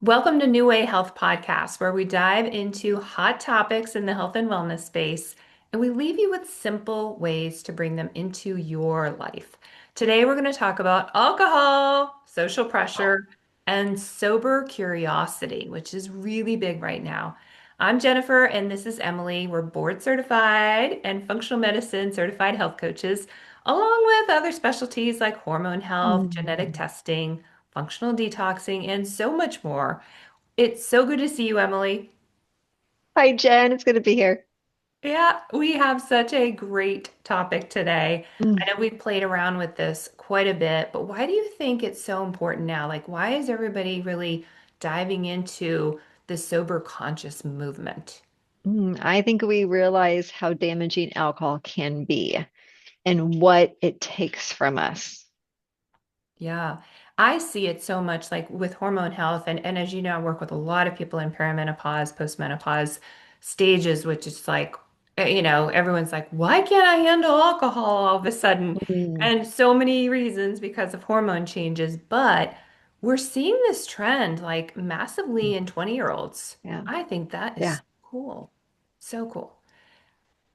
Welcome to New Way Health Podcast, where we dive into hot topics in the health and wellness space, and we leave you with simple ways to bring them into your life. Today, we're going to talk about alcohol, social pressure, and sober curiosity, which is really big right now. I'm Jennifer, and this is Emily. We're board certified and functional medicine certified health coaches, along with other specialties like hormone health, genetic Mm. testing, functional detoxing, and so much more. It's so good to see you, Emily. Hi, Jen. It's good to be here. Yeah, we have such a great topic today. I Mm. know we've played around with this quite a bit, but why do you think it's so important now? Like, why is everybody really diving into the sober conscious movement? I think we realize how damaging alcohol can be and what it takes from us. Yeah, I see it so much like with hormone health. And as you know, I work with a lot of people in perimenopause, postmenopause stages, which is like, everyone's like, why can't I handle alcohol all of a sudden? Mm. And so many reasons because of hormone changes. But we're seeing this trend like massively in 20-year-olds. Yeah. I think that Yeah. is cool. So cool.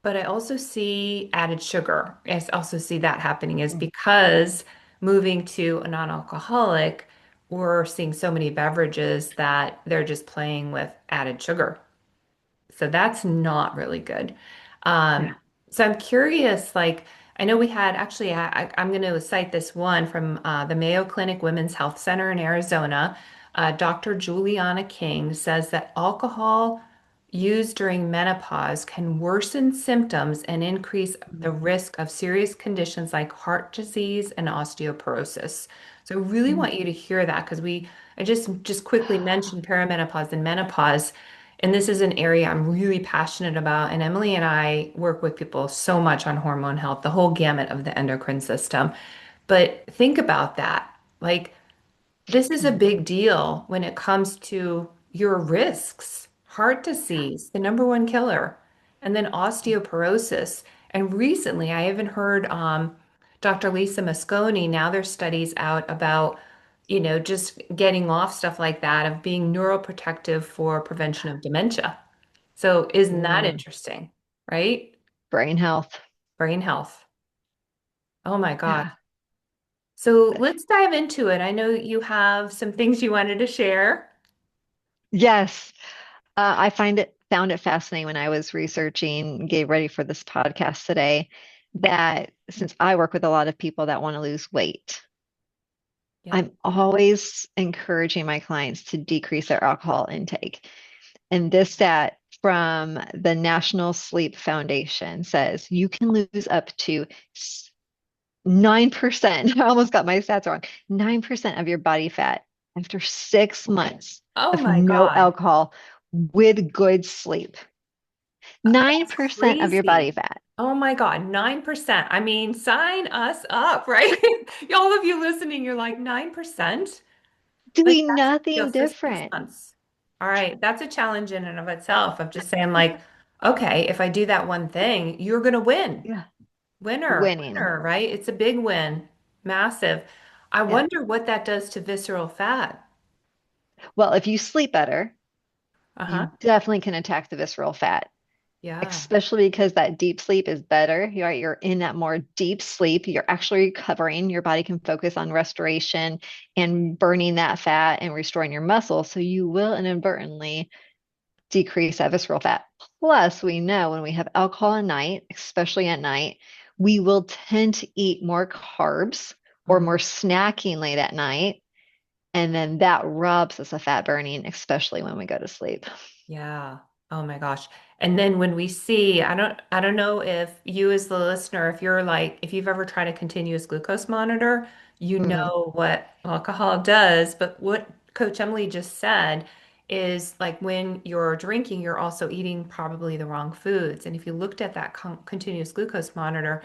But I also see added sugar. I also see that happening is Mm. because moving to a non-alcoholic, we're seeing so many beverages that they're just playing with added sugar. So that's not really good. Yeah. Um, so I'm curious, like, I know we had actually, I'm going to cite this one from the Mayo Clinic Women's Health Center in Arizona. Dr. Juliana King says that alcohol used during menopause can worsen symptoms and increase the Mm. risk of serious conditions like heart disease and osteoporosis. So I really Mm. want you to hear that because I just quickly mentioned perimenopause and menopause. And this is an area I'm really passionate about. And Emily and I work with people so much on hormone health, the whole gamut of the endocrine system. But think about that. Like, this is a Mm. big deal when it comes to your risks. Heart disease, the number one killer, and then osteoporosis. And recently, I even heard Dr. Lisa Mosconi, now there's studies out about, just getting off stuff like that of being neuroprotective for prevention of dementia. So isn't that Mm. interesting, right? Brain health. Brain health. Oh my God. Yeah. So let's dive into it. I know you have some things you wanted to share. Yes. I found it fascinating when I was researching, get ready for this podcast today, that since I work with a lot of people that want to lose weight, Yep. I'm always encouraging my clients to decrease their alcohol intake. And this stat from the National Sleep Foundation says you can lose up to 9%. I almost got my stats wrong. 9% of your body fat after 6 months Oh of my no God. alcohol with good sleep. That's 9% of your body crazy. fat Oh my God, 9%. I mean, sign us up, right? All of you listening, you're like 9%? Like doing that's you nothing for 6 different. months. All right, that's a challenge in and of itself of just saying like, okay, if I do that one thing, you're gonna win. Yeah. Winner, Winning. winner, right? It's a big win. Massive. I Yeah. wonder what that does to visceral fat. Well, if you sleep better, Uh-huh. you definitely can attack the visceral fat, Yeah. especially because that deep sleep is better. You're in that more deep sleep. You're actually recovering. Your body can focus on restoration and burning that fat and restoring your muscle. So you will inadvertently decrease that visceral fat. Plus, we know when we have alcohol at night, especially at night, we will tend to eat more carbs or Mhm. more snacking late at night. And then that robs us of fat burning, especially when we go to sleep. Yeah. Oh my gosh. And then when we see, I don't know if you as the listener, if you're like, if you've ever tried a continuous glucose monitor, you Mm-mm. know what alcohol does. But what Coach Emily just said is like when you're drinking, you're also eating probably the wrong foods. And if you looked at that continuous glucose monitor,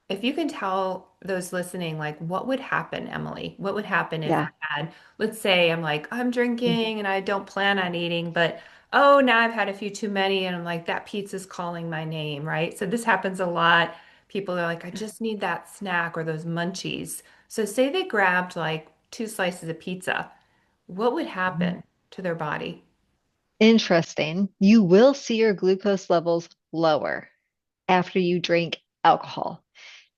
if you can tell those listening, like what would happen, Emily? What would happen if Yeah. I had, let's say I'm like, I'm drinking and I don't plan on eating, but oh, now I've had a few too many and I'm like, that pizza's calling my name, right? So this happens a lot. People are like, I just need that snack or those munchies. So say they grabbed like two slices of pizza. What would Mhm. happen? to their body? Interesting. You will see your glucose levels lower after you drink alcohol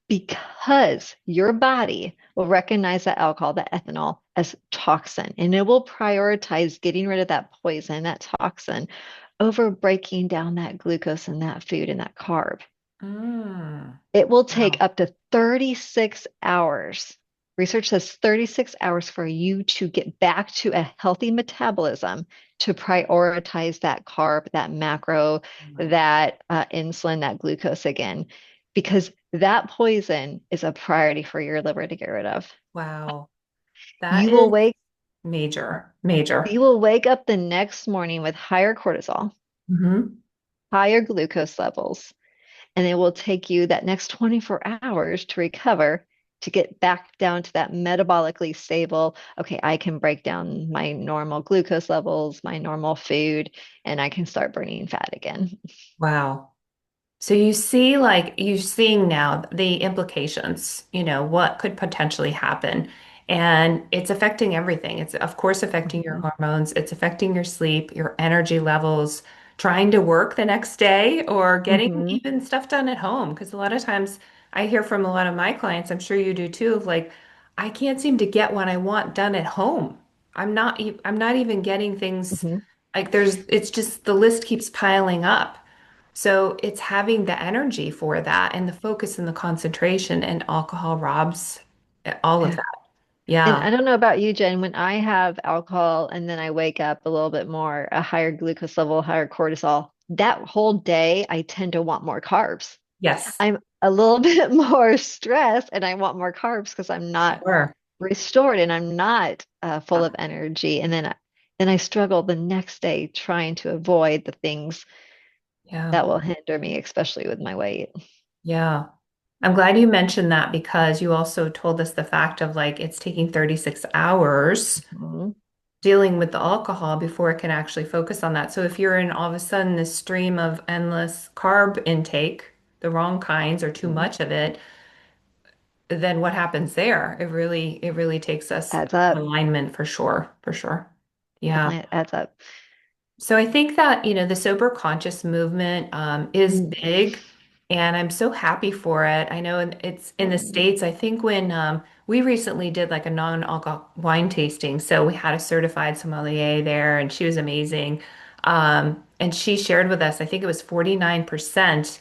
because your body will recognize that alcohol, that ethanol, as toxin, and it will prioritize getting rid of that poison, that toxin, over breaking down that glucose in that food and that carb. Mm, It will take wow. up to 36 hours. Research says 36 hours for you to get back to a healthy metabolism to prioritize that carb, that macro, Oh my God. that insulin, that glucose again, because that poison is a priority for your liver to get rid of. Wow. That You will is wake, major, major. you will wake up the next morning with higher cortisol, Hmm. higher glucose levels, and it will take you that next 24 hours to recover to get back down to that metabolically stable. Okay, I can break down my normal glucose levels, my normal food, and I can start burning fat again. Wow. So you see, like, you're seeing now the implications, what could potentially happen. And it's affecting everything. It's, of course, affecting your Mhm. hormones. It's affecting your sleep, your energy levels, trying to work the next day, or getting Mhm. even stuff done at home. Because a lot of times I hear from a lot of my clients, I'm sure you do too, of like, I can't seem to get what I want done at home. I'm not even getting things Mhm. like it's just the list keeps piling up. So it's having the energy for that and the focus and the concentration, and alcohol robs all of Yeah. that. And Yeah. I don't know about you, Jen, when I have alcohol and then I wake up a little bit more, a higher glucose level, higher cortisol, that whole day I tend to want more carbs. Yes. I'm a little bit more stressed and I want more carbs because I'm not Sure. restored and I'm not full Yeah. of energy. And then I struggle the next day trying to avoid the things Yeah. that will hinder me, especially with my weight. Yeah. I'm glad you mentioned that because you also told us the fact of like it's taking 36 hours Mhm. dealing with the alcohol before it can actually focus on that. So if you're in all of a sudden this stream of endless carb intake, the wrong kinds or too Mhm. much of it, then what happens there? It really takes us Adds in up. alignment for sure, for sure. Yeah. Definitely adds up. So I think that, the sober conscious movement is Mm. big, and I'm so happy for it. I know it's in the Mm. States. I think when we recently did like a non-alcohol wine tasting, so we had a certified sommelier there, and she was amazing. And she shared with us, I think it was 49%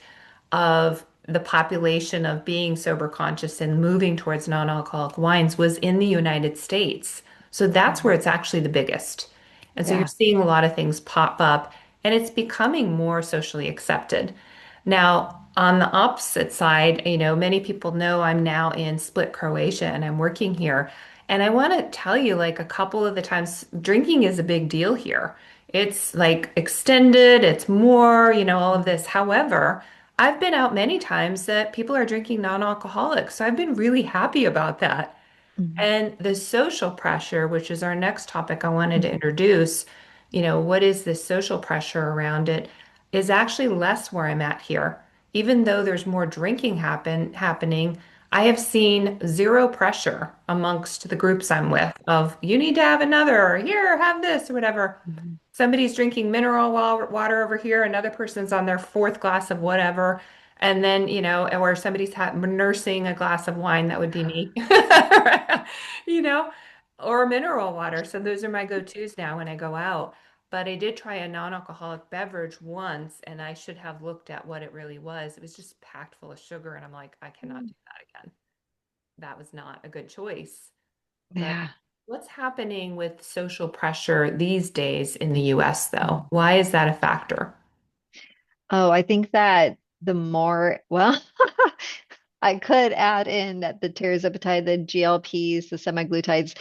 of the population of being sober conscious and moving towards non-alcoholic wines was in the United States. So that's where Mhm. it's actually the biggest. And so you're Yeah. seeing a lot of things pop up, and it's becoming more socially accepted. Now, on the opposite side, many people know I'm now in Split, Croatia, and I'm working here. And I want to tell you, like, a couple of the times, drinking is a big deal here. It's like extended, it's more, all of this. However, I've been out many times that people are drinking non-alcoholic. So I've been really happy about that. Mhm. And the social pressure, which is our next topic I wanted to Mhm. introduce, what is this social pressure around it, is actually less where I'm at here. Even though there's more drinking happening, I have seen zero pressure amongst the groups I'm with of you need to have another, or here, have this, or whatever. Mhm. Somebody's drinking mineral water over here, another person's on their fourth glass of whatever. And then, or somebody's nursing a glass of wine, that would be me, you know, or mineral water. So those are my go-tos now when I go out. But I did try a non-alcoholic beverage once, and I should have looked at what it really was. It was just packed full of sugar, and I'm like, I cannot Mhm. do that again. That was not a good choice. But Yeah. what's happening with social pressure these days in the US, though? Mhm. Why is that a factor? Oh, I think that the more, well, I could add in that the tirzepatide, the GLPs, the semaglutides,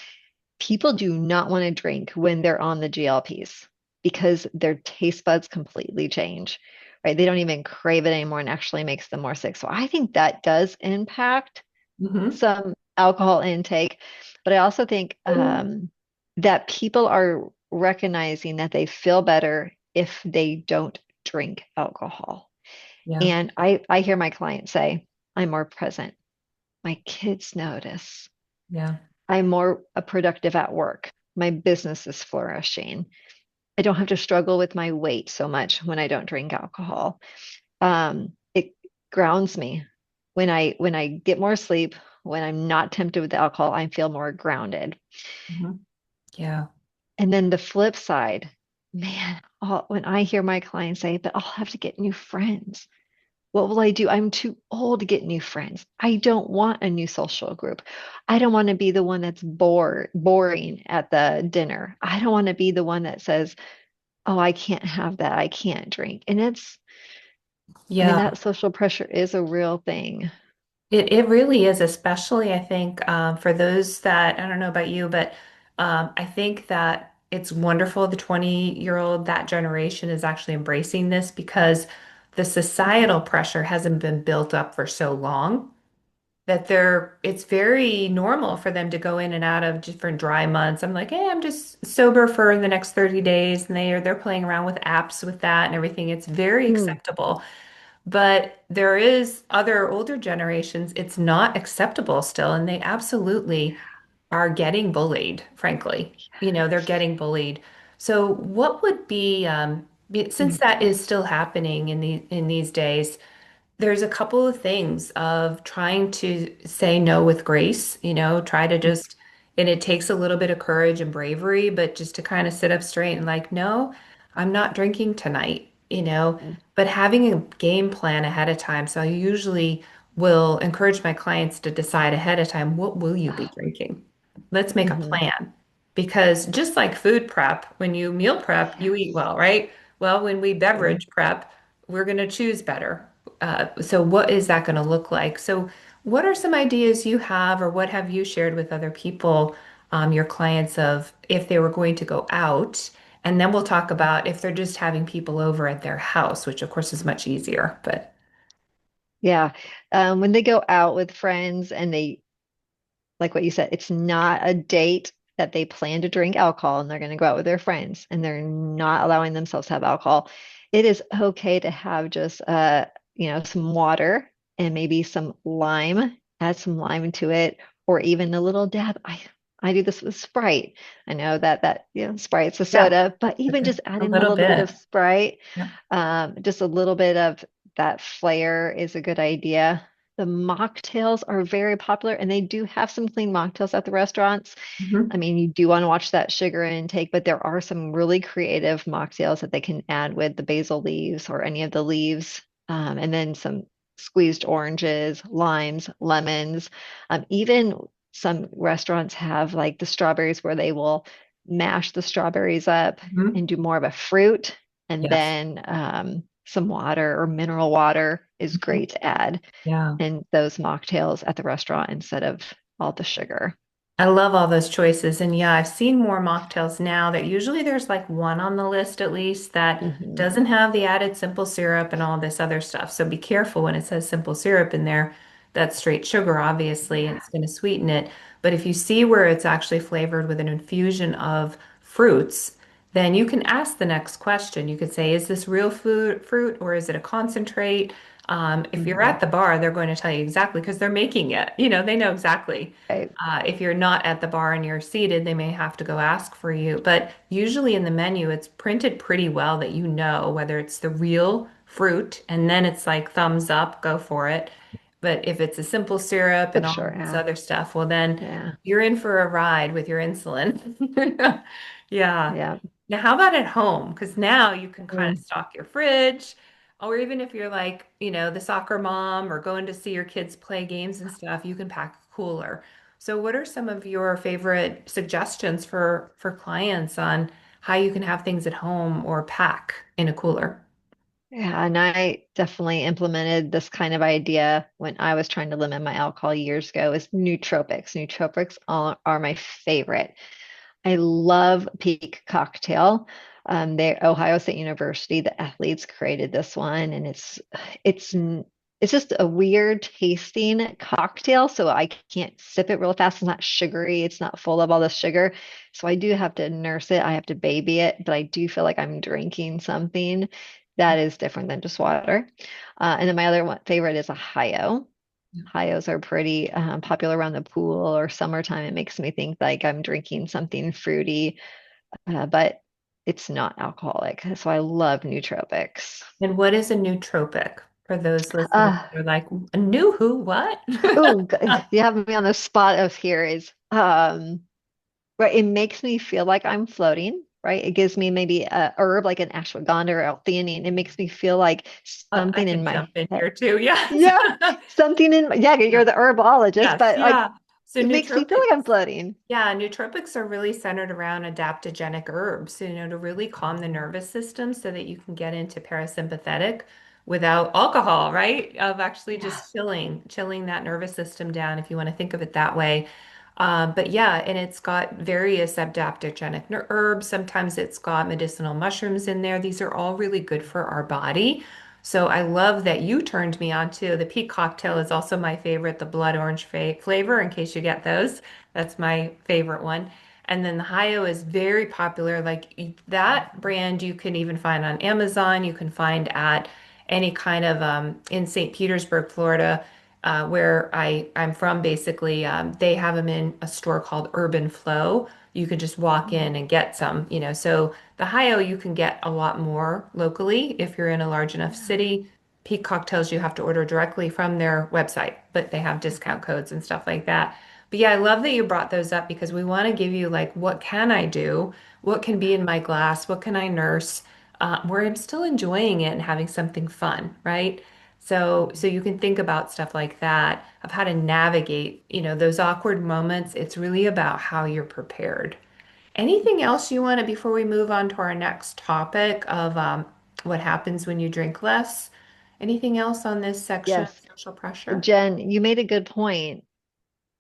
people do not want to drink when they're on the GLPs because their taste buds completely change, right? They don't even crave it anymore and actually makes them more sick. So I think that does impact Hmm. some alcohol intake. But I also think that people are recognizing that they feel better if they don't drink alcohol. Yeah, And I hear my clients say, I'm more present. My kids notice. yeah, I'm more productive at work. My business is flourishing. I don't have to struggle with my weight so much when I don't drink alcohol. It grounds me. When I get more sleep, when I'm not tempted with alcohol, I feel more grounded. Mhm. Yeah. And then the flip side, man, when I hear my clients say, but I'll have to get new friends. What will I do? I'm too old to get new friends. I don't want a new social group. I don't want to be the one that's boring at the dinner. I don't want to be the one that says, oh, I can't have that. I can't drink. And I mean, Yeah. that social pressure is a real thing. It really is, especially I think for those that I don't know about you, but I think that it's wonderful the 20-year-old, that generation is actually embracing this because the societal pressure hasn't been built up for so long that it's very normal for them to go in and out of different dry months. I'm like, hey, I'm just sober for the next 30 days, and they're playing around with apps with that and everything. It's very Mm, acceptable. But there is other older generations, it's not acceptable still, and they absolutely are getting bullied, frankly. They're yes. getting bullied. So what would be, since Mm, that is still happening in these days, there's a couple of things of trying to say no with grace, try to mm, just, and it takes a little bit of courage and bravery, but just to kind of sit up straight and like, no, I'm not drinking tonight, mm. but having a game plan ahead of time. So I usually will encourage my clients to decide ahead of time, what will you be drinking? Let's make a Mhm. plan. Because just like food prep, when you meal prep, you eat Yes. well, right? Well, when we Mm. beverage prep, we're going to choose better. So what is that going to look like? So what are some ideas you have, or what have you shared with other people, your clients, of if they were going to go out? And then we'll talk about if they're just having people over at their house, which of course is much easier. But Yeah. When they go out with friends and like what you said, it's not a date that they plan to drink alcohol and they're going to go out with their friends and they're not allowing themselves to have alcohol. It is okay to have just some water and maybe some lime, add some lime to it, or even a little dab. I do this with Sprite. I know that Sprite's a yeah, soda, but it's even just a adding a little little bit bit. of Sprite, Yeah. just a little bit of that flair is a good idea. The mocktails are very popular and they do have some clean mocktails at the restaurants. I Mhm. mean, you do want to watch that sugar intake, but there are some really creative mocktails that they can add with the basil leaves or any of the leaves, and then some squeezed oranges, limes, lemons. Even some restaurants have like the strawberries where they will mash the strawberries up Mhm. and do more of a fruit, and Yes. then some water or mineral water is Mhm. great to add Yeah. in those mocktails at the restaurant instead of all the sugar. I love all those choices. And yeah, I've seen more mocktails now that usually there's like one on the list at least that Hmm. doesn't have the added simple syrup and all this other stuff. So be careful when it says simple syrup in there. That's straight sugar, obviously, and Yeah. it's going to sweeten it. But if you see where it's actually flavored with an infusion of fruits, then you can ask the next question. You could say, is this real fruit or is it a concentrate? If you're Hmm. at the bar, they're going to tell you exactly because they're making it. They know exactly. Right. If you're not at the bar and you're seated, they may have to go ask for you. But usually in the menu, it's printed pretty well that you know whether it's the real fruit, and then it's like thumbs up, go for it. But if it's a simple syrup For and all sure. this Yeah. other stuff, well, then Yeah. you're in for a ride with your insulin. Yeah. Yeah. Now, how about at home? Because now you can kind of Mm. stock your fridge, or even if you're like, the soccer mom or going to see your kids play games and stuff, you can pack a cooler. So what are some of your favorite suggestions for clients on how you can have things at home or pack in a cooler? Yeah. And I definitely implemented this kind of idea when I was trying to limit my alcohol years ago is nootropics. Nootropics are my favorite. I love Peak Cocktail. Ohio State University, the athletes created this one, and it's it's just a weird tasting cocktail. So I can't sip it real fast. It's not sugary. It's not full of all the sugar. So I do have to nurse it. I have to baby it, but I do feel like I'm drinking something that is different than just water. And then my other favorite is a Ohio. Hios are pretty popular around the pool or summertime. It makes me think like I'm drinking something fruity, but it's not alcoholic. So I love nootropics. And what is a nootropic for those listeners Uh, who are like, a new who, what? you have me on the spot of here is right. It makes me feel like I'm floating, right? It gives me maybe a herb like an ashwagandha or L-theanine. It makes me feel like I something in can my jump in head. here too. Yes. Yeah, something in yeah, Yeah. you're the herbologist, Yes. but like Yeah. So it makes me feel like I'm nootropics. floating. Yeah, nootropics are really centered around adaptogenic herbs, to really calm the nervous system so that you can get into parasympathetic without alcohol, right? Of actually Yeah. just chilling that nervous system down, if you want to think of it that way. But yeah, and it's got various adaptogenic herbs. Sometimes it's got medicinal mushrooms in there. These are all really good for our body. So I love that you turned me on to the peak cocktail is also my favorite, the blood orange flavor, in case you get those. That's my favorite one. And then the Hio is very popular. Like that brand you can even find on Amazon. You can find at any kind of in St. Petersburg, Florida, where I'm from, basically. They have them in a store called Urban Flow. You can just walk in and get some. So the Hio you can get a lot more locally if you're in a large enough Yeah. city. Peak cocktails you have to order directly from their website, but they have discount codes and stuff like that. But yeah, I love that you brought those up because we want to give you like, what can I do? What can be in my glass? What can I nurse? Where I'm still enjoying it and having something fun, right? So you can think about stuff like that of how to navigate those awkward moments. It's really about how you're prepared. Anything else you want to before we move on to our next topic of what happens when you drink less? Anything else on this section, Yes. social pressure? Jen, you made a good point.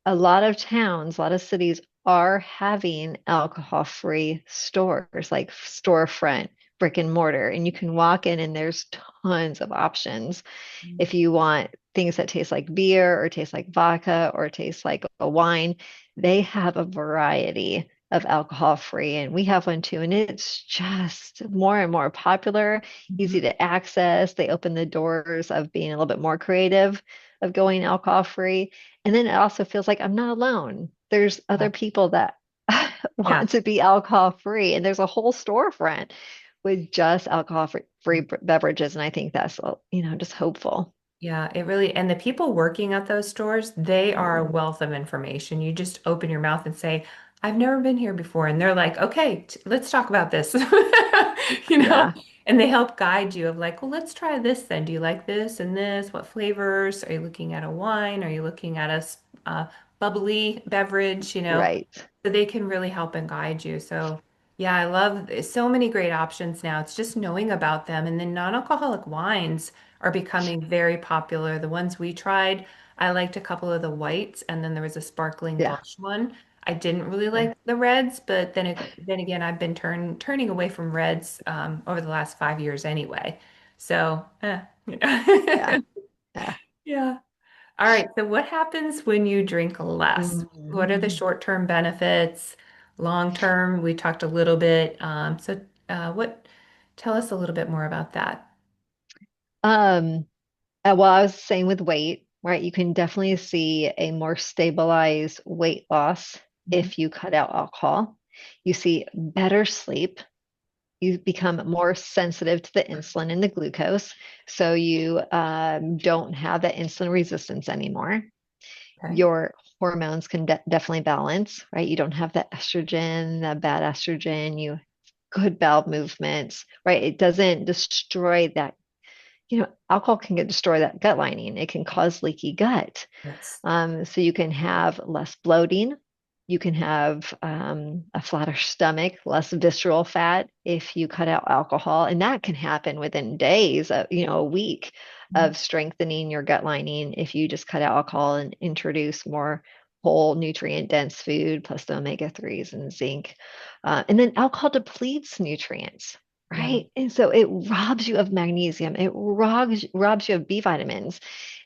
A lot of towns, a lot of cities are having alcohol-free stores, like storefront, brick and mortar, and you can walk in and there's tons of options. If you want things that taste like beer or taste like vodka or taste like a wine, they have a variety of alcohol free. And we have one too. And it's just more and more popular, Mhm. easy to access. They open the doors of being a little bit more creative, of going alcohol free. And then it also feels like I'm not alone. There's Yeah. other people that Yeah. want to be alcohol free. And there's a whole storefront with just alcohol free beverages. And I think that's, just hopeful. Yeah, it really, and the people working at those stores, they are a wealth of information. You just open your mouth and say, I've never been here before. And they're like, okay, let's talk about this, you know, Yeah, and they help guide you of like, well, let's try this then. Do you like this and this? What flavors? Are you looking at a wine? Are you looking at a bubbly beverage? right. So they can really help and guide you. So yeah, I love so many great options now. It's just knowing about them. And then non-alcoholic wines are becoming very popular. The ones we tried, I liked a couple of the whites, and then there was a sparkling Yeah, blush one. I didn't really yeah, like the reds, but then again, I've been turning away from reds over the last 5 years anyway. So, yeah, yeah. yeah. All right. So what happens when you drink less? What are the Mm. short-term benefits? Long-term, we talked a little bit. Tell us a little bit more about that. Um, well, I was saying with weight, right? You can definitely see a more stabilized weight loss Mhm. if you cut out alcohol. You see better sleep. You become more sensitive to the insulin and the glucose, so you don't have that insulin resistance anymore. Okay. Your hormones can definitely balance, right? You don't have that estrogen, that bad estrogen. You good bowel movements, right? It doesn't destroy that. Alcohol can destroy that gut lining. It can cause leaky gut. Yes. So you can have less bloating. You can have a flatter stomach, less visceral fat if you cut out alcohol. And that can happen within days, a week Mhm. of strengthening your gut lining if you just cut out alcohol and introduce more whole nutrient dense food plus the omega 3s and zinc. And then alcohol depletes nutrients. Yeah. Right. And so it robs you of magnesium. It robs you of B vitamins.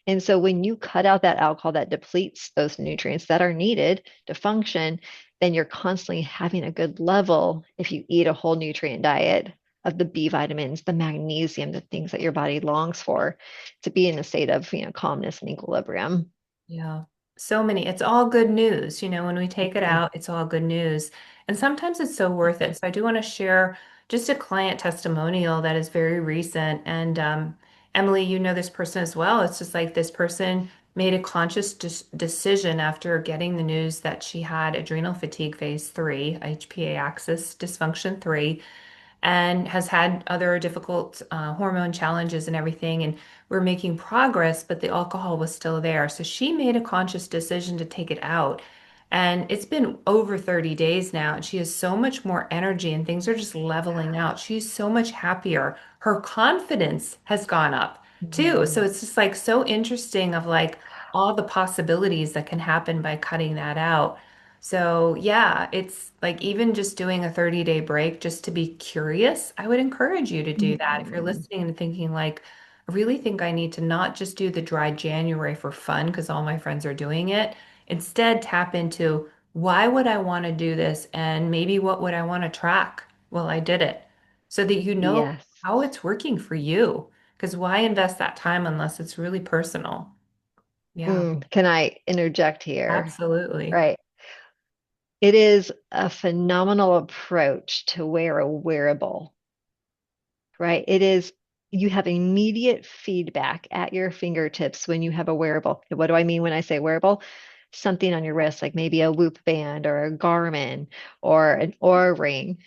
And so when you cut out that alcohol that depletes those nutrients that are needed to function, then you're constantly having a good level if you eat a whole nutrient diet of the B vitamins, the magnesium, the things that your body longs for to be in a state of, calmness and equilibrium. Yeah. So many. It's all good news. When we take it Mm. out, it's all good news. And sometimes it's so worth it. So I do want to share just a client testimonial that is very recent. And Emily, you know this person as well. It's just like this person made a conscious decision after getting the news that she had adrenal fatigue phase 3, HPA axis dysfunction 3, and has had other difficult hormone challenges and everything. And we're making progress, but the alcohol was still there. So she made a conscious decision to take it out. And it's been over 30 days now, and she has so much more energy, and things are just leveling out. She's so much happier. Her confidence has gone up too. So Mm. it's just like so interesting of like all the possibilities that can happen by cutting that out. So, yeah, it's like even just doing a 30-day break just to be curious, I would encourage you to do that. If you're Mm. listening and thinking like, I really think I need to not just do the dry January for fun because all my friends are doing it. Instead, tap into why would I want to do this and maybe what would I want to track while I did it so that you know Yes. how it's working for you. Because why invest that time unless it's really personal? Yeah, Can I interject here? absolutely. Right. It is a phenomenal approach to wear a wearable, right? It is, you have immediate feedback at your fingertips when you have a wearable. What do I mean when I say wearable? Something on your wrist, like maybe a loop band or a Garmin or an Oura ring,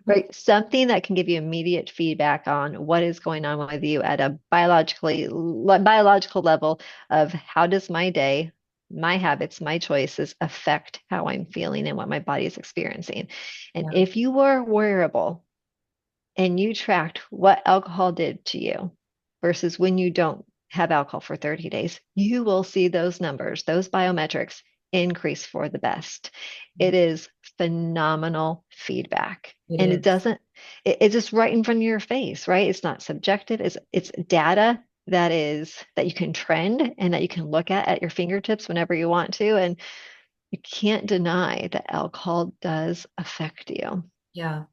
right? Something that can give you immediate feedback on what is going on with you at a biological level of how does my day, my habits, my choices affect how I'm feeling and what my body is experiencing. And Yeah, if you were wearable and you tracked what alcohol did to you versus when you don't have alcohol for 30 days, you will see those numbers, those biometrics increase for the best. It is phenomenal feedback. it And it is. doesn't, it's just right in front of your face, right? It's not subjective. It's data that you can trend and that you can look at your fingertips whenever you want to. And you can't deny that alcohol does affect you. Yeah.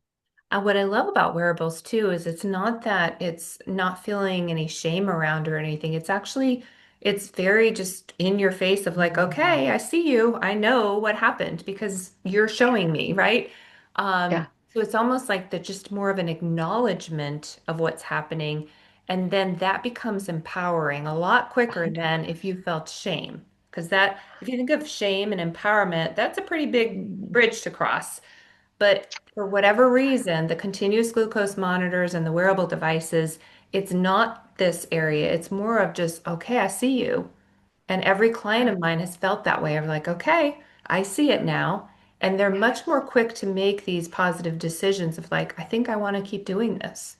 What I love about wearables too is it's not that it's not feeling any shame around or anything. It's actually, it's very just in your face of like, okay, I see you. I know what happened because you're showing me, right? Yeah. So it's almost like that just more of an acknowledgement of what's happening. And then that becomes empowering a lot quicker than if you felt shame. Because that, if you think of shame and empowerment, that's a pretty big 100%. bridge to cross. But for whatever reason, the continuous glucose monitors and the wearable devices, it's not this area. It's more of just, okay, I see you. And every client of mine has felt that way. I'm like, okay, I see it now. And they're much more quick to make these positive decisions of like, I think I want to keep doing this,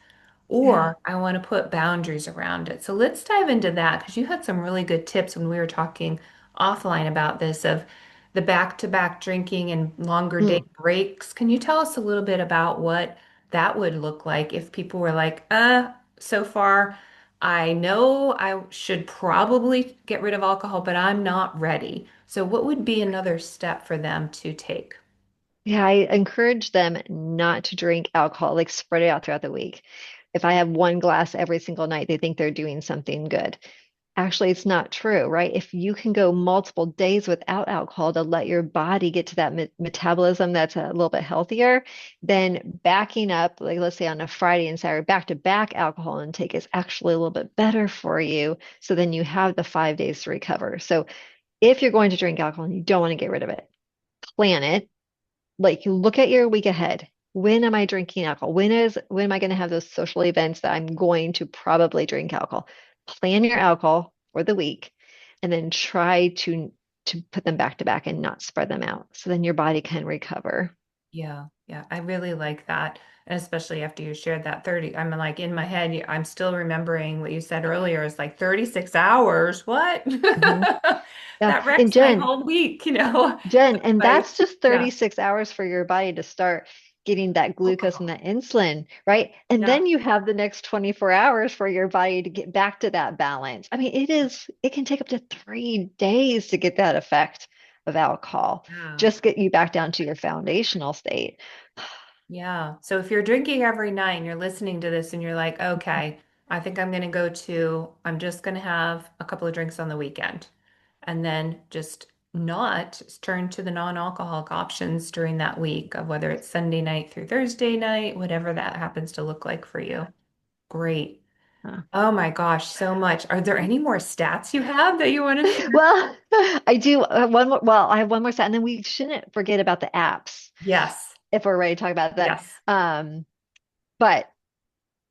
Yeah. or I want to put boundaries around it. So let's dive into that because you had some really good tips when we were talking offline about this of the back-to-back drinking and longer day Mm. breaks. Can you tell us a little bit about what that would look like if people were like, so far I know I should probably get rid of alcohol, but I'm not ready. So what would be another step for them to take? Yeah, I encourage them not to drink alcohol, like spread it out throughout the week. If I have one glass every single night, they think they're doing something good. Actually, it's not true, right? If you can go multiple days without alcohol to let your body get to that metabolism that's a little bit healthier, then backing up, like let's say on a Friday and Saturday, back to back alcohol intake is actually a little bit better for you. So then you have the 5 days to recover. So if you're going to drink alcohol and you don't want to get rid of it, plan it, like you look at your week ahead. When am I drinking alcohol? When am I going to have those social events that I'm going to probably drink alcohol? Plan your alcohol for the week and then try to put them back to back and not spread them out so then your body can recover. Yeah, yeah, I really like that. And especially after you shared that 30, I'm like in my head, I'm still remembering what you said earlier. It's like 36 hours. What? Mhm. Yeah. That And wrecks my Jen, whole week. Jen, and Like, that's just yeah, 36 hours for your body to start getting that oh glucose and God. that insulin, right? And Yeah, then you have the next 24 hours for your body to get back to that balance. I mean, it can take up to 3 days to get that effect of alcohol, yeah. just get you back down to your foundational state. Yeah. So if you're drinking every night and you're listening to this and you're like, okay, I think I'm just going to have a couple of drinks on the weekend and then just not turn to the non-alcoholic options during that week of whether it's Sunday night through Thursday night, whatever that happens to look like for you. Great. Uh, Oh my gosh, so much. Are there any more stats you have that you want to share? Well, I do one more. Well, I have one more set, and then we shouldn't forget about the apps Yes. if we're ready to talk about that. Yes. Um, but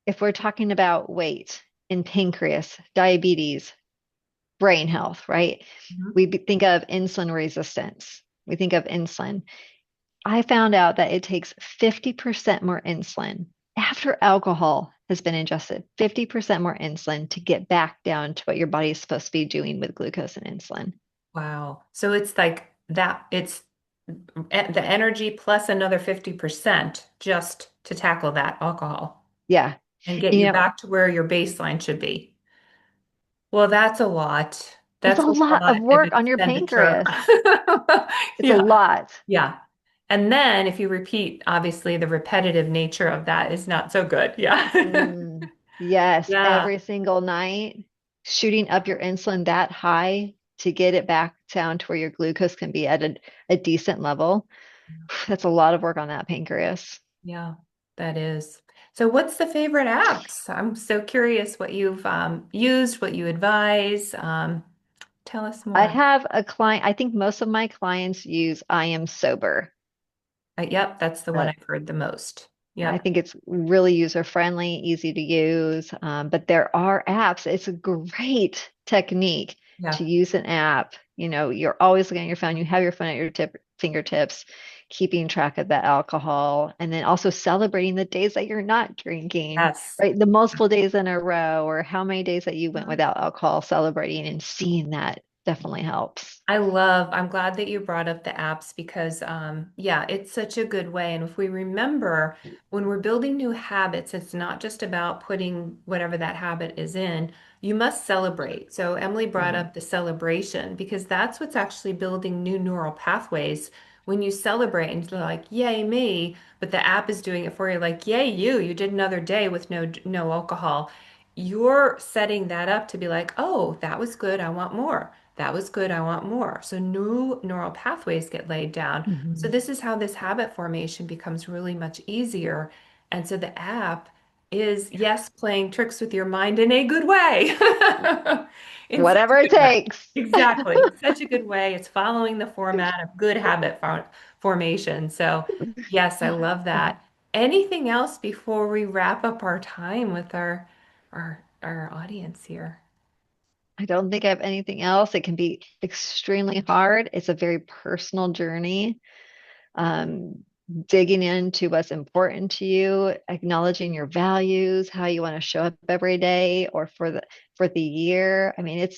if we're talking about weight and pancreas, diabetes, brain health, right? Mhm. Think of insulin resistance. We think of insulin. I found out that it takes 50% more insulin after alcohol has been ingested, 50% more insulin to get back down to what your body is supposed to be doing with glucose and insulin. Wow. So it's like that, it's the energy plus another 50% just to tackle that alcohol Yeah. and get You you know, back to where your baseline should be. Well, that's a lot. it's a That's a lot of lot of work on your expenditure. pancreas. It's a Yeah. lot. Yeah. And then if you repeat, obviously the repetitive nature of that is not so good. Yeah. Mm, yes, Yeah. every single night, shooting up your insulin that high to get it back down to where your glucose can be at a decent level. That's a lot of work on that pancreas. Yeah, that is. So what's the favorite apps? I'm so curious what you've used, what you advise. Tell us I more. have a client, I think most of my clients use I Am Sober. Yep, that's the one Uh, I've heard the most. I Yep. think it's really user friendly, easy to use. But there are apps. It's a great technique to Yeah. use an app. You're always looking at your phone. You have your phone at your fingertips, keeping track of that alcohol, and then also celebrating the days that you're not drinking, Yes. right? The multiple days in a row, or how many days that you went Yeah. without alcohol, celebrating and seeing that definitely helps. I'm glad that you brought up the apps because, yeah, it's such a good way. And if we remember, when we're building new habits, it's not just about putting whatever that habit is in. You must celebrate. So Emily brought Mm. up the celebration because that's what's actually building new neural pathways. When you celebrate and you're like, yay, me, but the app is doing it for you, like, yay, you did another day with no alcohol. You're setting that up to be like, oh, that was good. I want more. That was good. I want more. So new neural pathways get laid down. So Mhm. this is how this habit formation becomes really much easier. And so the app is, yes, playing tricks with your mind in a good way. In such a Whatever it good way. takes. Exactly. Such a good way. It's following the format of good formation. So yes, I love that. Anything else before we wrap up our time with our audience here? I don't think I have anything else. It can be extremely hard. It's a very personal journey. Um, Digging into what's important to you, acknowledging your values, how you want to show up every day or for the year. I mean, it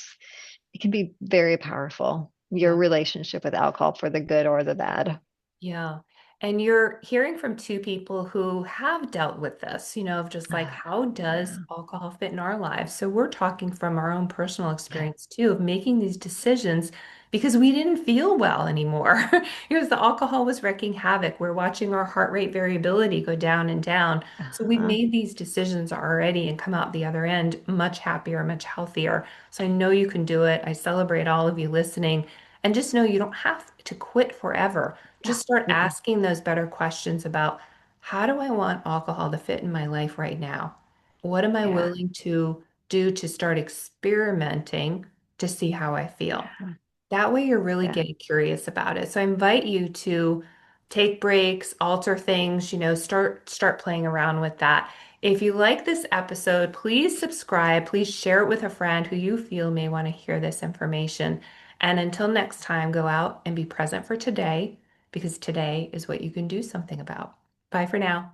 can be very powerful, your Yeah. relationship with alcohol for the good or the bad. Yeah. And you're hearing from two people who have dealt with this, of just like, how does Yeah. alcohol fit in our lives? So we're talking from our own personal Yeah. experience too of making these decisions because we didn't feel well anymore. Because the alcohol was wreaking havoc. We're watching our heart rate variability go down and down. So we've Uh-huh. made these decisions already and come out the other end much happier, much healthier. So I know you can do it. I celebrate all of you listening. And just know you don't have to quit forever. Yeah. Just start Mm-mm. asking those better questions about how do I want alcohol to fit in my life right now? What am I Yeah. willing to do to start experimenting to see how I feel? Yeah. That way you're really Yeah. getting curious about it. So I invite you to take breaks, alter things, start playing around with that. If you like this episode, please subscribe. Please share it with a friend who you feel may want to hear this information. And until next time, go out and be present for today because today is what you can do something about. Bye for now.